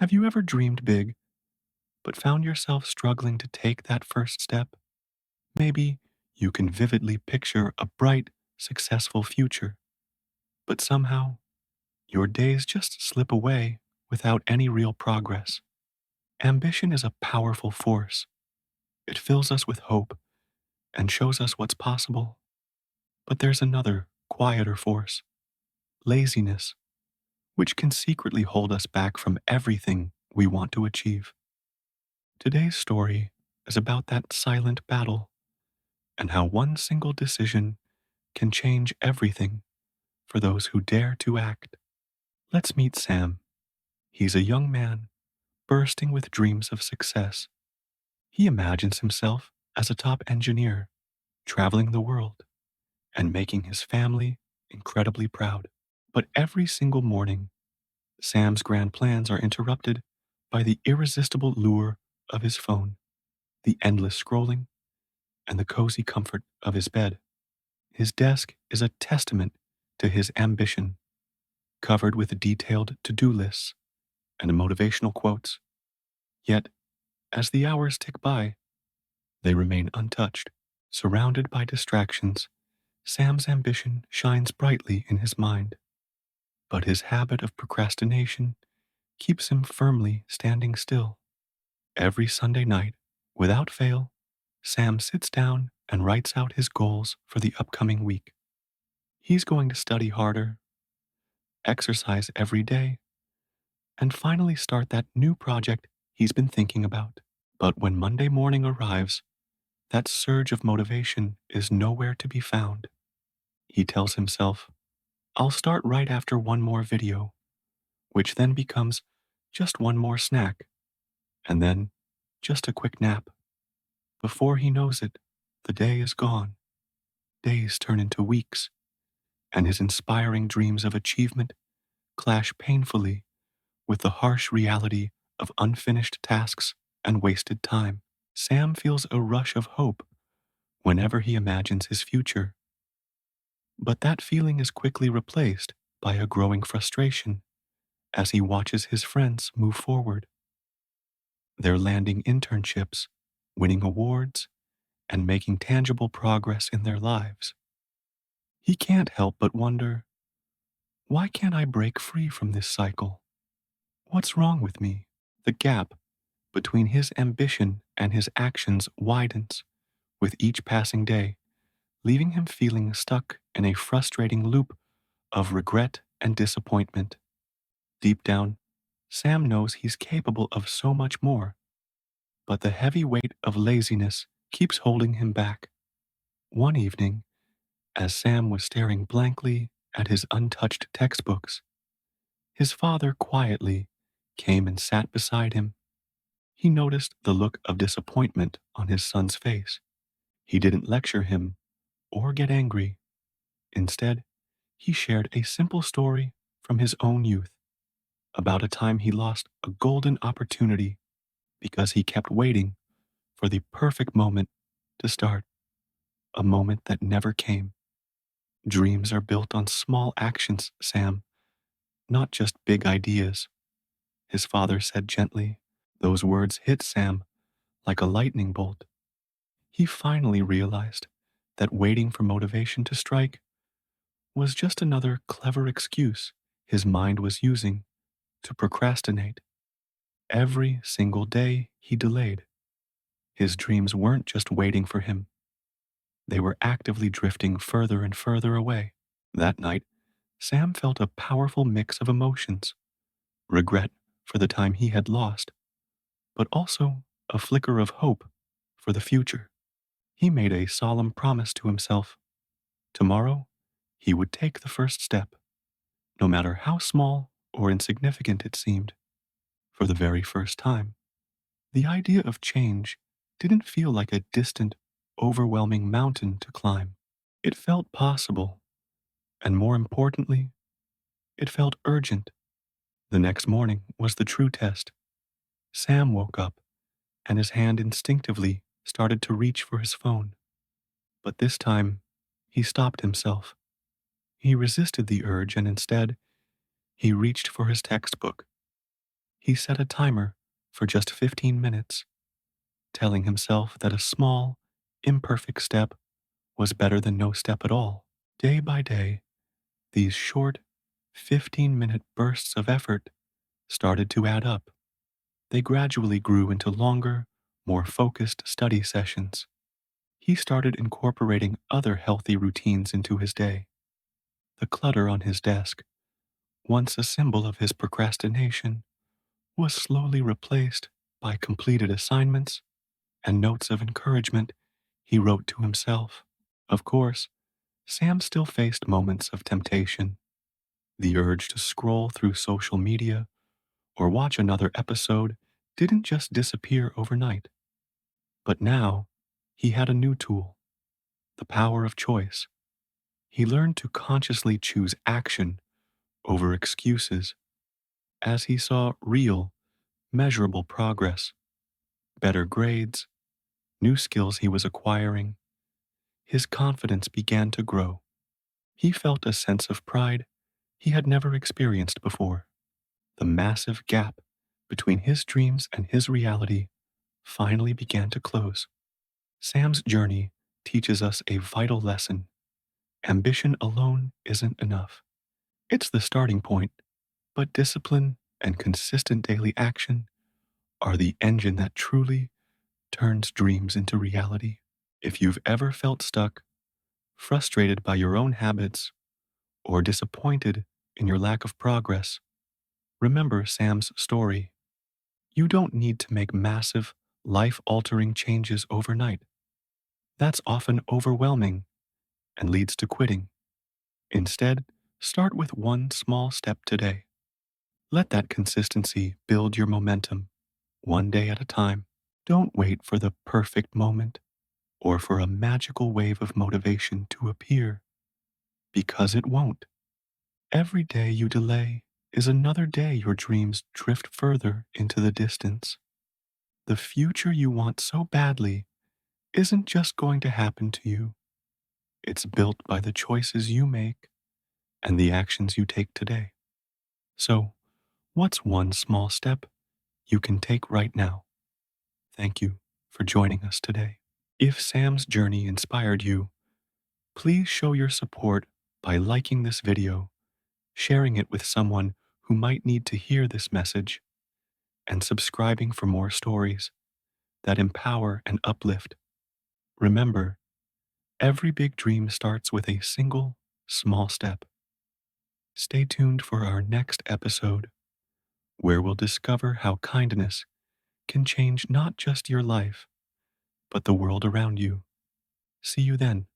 Have you ever dreamed big, but found yourself struggling to take that first step? Maybe you can vividly picture a bright, successful future, but somehow your days just slip away without any real progress. Ambition is a powerful force. It fills us with hope and shows us what's possible. But there's another, quieter force, laziness, which can secretly hold us back from everything we want to achieve. Today's story is about that silent battle and how one single decision can change everything for those who dare to act. Let's meet Sam. He's a young man bursting with dreams of success. He imagines himself as a top engineer, traveling the world and making his family incredibly proud. But every single morning, Sam's grand plans are interrupted by the irresistible lure of his phone, the endless scrolling, and the cozy comfort of his bed. His desk is a testament to his ambition, covered with detailed to-do lists and motivational quotes. Yet, as the hours tick by, they remain untouched. Surrounded by distractions, Sam's ambition shines brightly in his mind, but his habit of procrastination keeps him firmly standing still. Every Sunday night, without fail, Sam sits down and writes out his goals for the upcoming week. He's going to study harder, exercise every day, and finally start that new project he's been thinking about. But when Monday morning arrives, that surge of motivation is nowhere to be found. He tells himself, I'll start right after one more video, which then becomes just one more snack, and then just a quick nap. Before he knows it, the day is gone. Days turn into weeks, and his inspiring dreams of achievement clash painfully with the harsh reality of unfinished tasks and wasted time. Sam feels a rush of hope whenever he imagines his future. But that feeling is quickly replaced by a growing frustration as he watches his friends move forward. They're landing internships, winning awards, and making tangible progress in their lives. He can't help but wonder, why can't I break free from this cycle? What's wrong with me? The gap between his ambition and his actions widens with each passing day, leaving him feeling stuck in a frustrating loop of regret and disappointment. Deep down, Sam knows he's capable of so much more, but the heavy weight of laziness keeps holding him back. One evening, as Sam was staring blankly at his untouched textbooks, his father quietly came and sat beside him. He noticed the look of disappointment on his son's face. He didn't lecture him or get angry. Instead, he shared a simple story from his own youth about a time he lost a golden opportunity because he kept waiting for the perfect moment to start, a moment that never came. Dreams are built on small actions, Sam, not just big ideas, his father said gently. Those words hit Sam like a lightning bolt. He finally realized that waiting for motivation to strike was just another clever excuse his mind was using to procrastinate. Every single day he delayed, his dreams weren't just waiting for him, they were actively drifting further and further away. That night, Sam felt a powerful mix of emotions: regret for the time he had lost, but also a flicker of hope for the future. He made a solemn promise to himself. Tomorrow, he would take the first step, no matter how small or insignificant it seemed. For the very first time, the idea of change didn't feel like a distant, overwhelming mountain to climb. It felt possible, and more importantly, it felt urgent. The next morning was the true test. Sam woke up, and his hand instinctively started to reach for his phone. But this time, he stopped himself. He resisted the urge and instead, he reached for his textbook. He set a timer for just 15 minutes, telling himself that a small, imperfect step was better than no step at all. Day by day, these short, 15-minute bursts of effort started to add up. They gradually grew into longer, more focused study sessions. He started incorporating other healthy routines into his day. The clutter on his desk, once a symbol of his procrastination, was slowly replaced by completed assignments and notes of encouragement he wrote to himself. Of course, Sam still faced moments of temptation. The urge to scroll through social media or watch another episode didn't just disappear overnight. But now, he had a new tool: the power of choice. He learned to consciously choose action over excuses as he saw real, measurable progress, better grades, new skills he was acquiring. His confidence began to grow. He felt a sense of pride he had never experienced before. The massive gap between his dreams and his reality finally began to close. Sam's journey teaches us a vital lesson. Ambition alone isn't enough. It's the starting point, but discipline and consistent daily action are the engine that truly turns dreams into reality. If you've ever felt stuck, frustrated by your own habits, or disappointed in your lack of progress, remember Sam's story. You don't need to make massive, life altering changes overnight. That's often overwhelming and leads to quitting. Instead, start with one small step today. Let that consistency build your momentum, one day at a time. Don't wait for the perfect moment or for a magical wave of motivation to appear, because it won't. Every day you delay is another day your dreams drift further into the distance. The future you want so badly isn't just going to happen to you. It's built by the choices you make and the actions you take today. So, what's one small step you can take right now? Thank you for joining us today. If Sam's journey inspired you, please show your support by liking this video, sharing it with someone who might need to hear this message, and subscribing for more stories that empower and uplift. Remember, every big dream starts with a single, small step. Stay tuned for our next episode, where we'll discover how kindness can change not just your life, but the world around you. See you then.